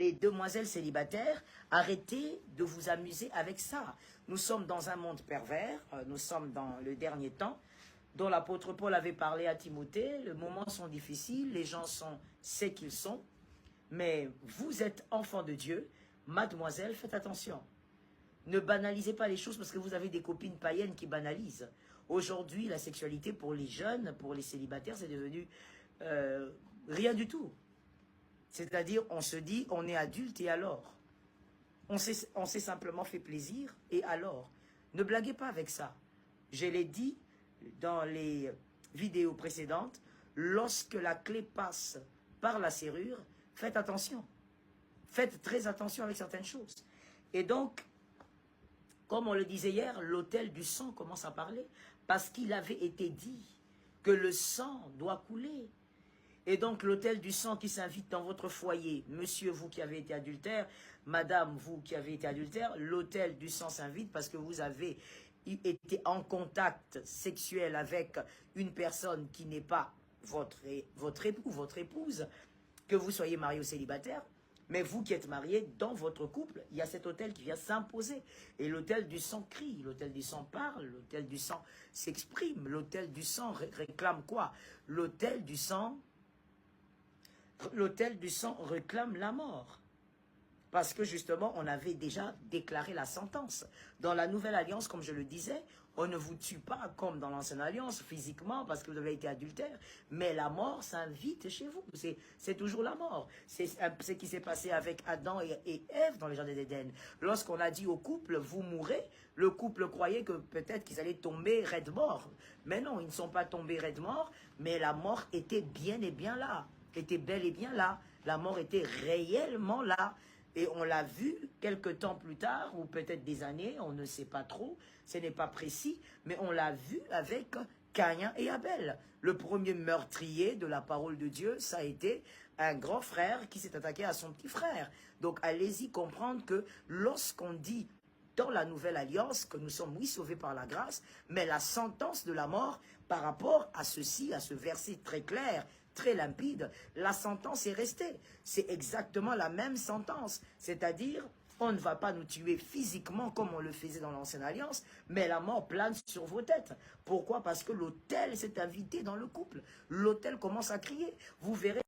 les demoiselles célibataires, arrêtez de vous amuser avec ça. Nous sommes dans un monde pervers, nous sommes dans le dernier temps, dont l'apôtre Paul avait parlé à Timothée. Les moments sont difficiles, les gens sont ce qu'ils sont, mais vous êtes enfants de Dieu. Mademoiselle, faites attention. Ne banalisez pas les choses parce que vous avez des copines païennes qui banalisent. Aujourd'hui, la sexualité pour les jeunes, pour les célibataires, c'est devenu rien du tout. C'est-à-dire, on se dit, on est adulte et alors? On s'est simplement fait plaisir et alors? Ne blaguez pas avec ça. Je l'ai dit dans les vidéos précédentes, lorsque la clé passe par la serrure, faites attention. Faites très attention avec certaines choses. Et donc, comme on le disait hier, l'autel du sang commence à parler parce qu'il avait été dit que le sang doit couler. Et donc l'autel du sang qui s'invite dans votre foyer, monsieur vous qui avez été adultère, madame vous qui avez été adultère, l'autel du sang s'invite parce que vous avez été en contact sexuel avec une personne qui n'est pas votre époux, votre épouse, que vous soyez marié ou célibataire. Mais vous qui êtes mariés, dans votre couple, il y a cet autel qui vient s'imposer. Et l'autel du sang crie, l'autel du sang parle, l'autel du sang s'exprime, l'autel du sang réclame quoi? L'autel du sang réclame la mort. Parce que justement, on avait déjà déclaré la sentence. Dans la nouvelle alliance, comme je le disais, on ne vous tue pas comme dans l'ancienne alliance, physiquement, parce que vous avez été adultère, mais la mort s'invite chez vous. C'est toujours la mort. C'est ce qui s'est passé avec Adam et Ève dans les jardins d'Éden. Lorsqu'on a dit au couple, vous mourrez, le couple croyait que peut-être qu'ils allaient tomber raide morts. Mais non, ils ne sont pas tombés raide morts, mais la mort était bien et bien là. Était bel et bien là. La mort était réellement là. Et on l'a vu quelques temps plus tard, ou peut-être des années, on ne sait pas trop, ce n'est pas précis, mais on l'a vu avec Caïn et Abel. Le premier meurtrier de la parole de Dieu, ça a été un grand frère qui s'est attaqué à son petit frère. Donc allez-y comprendre que lorsqu'on dit dans la nouvelle alliance que nous sommes, oui, sauvés par la grâce, mais la sentence de la mort par rapport à ceci, à ce verset très clair, très limpide, la sentence est restée. C'est exactement la même sentence. C'est-à-dire, on ne va pas nous tuer physiquement comme on le faisait dans l'ancienne alliance, mais la mort plane sur vos têtes. Pourquoi? Parce que l'autel s'est invité dans le couple. L'autel commence à crier. Vous verrez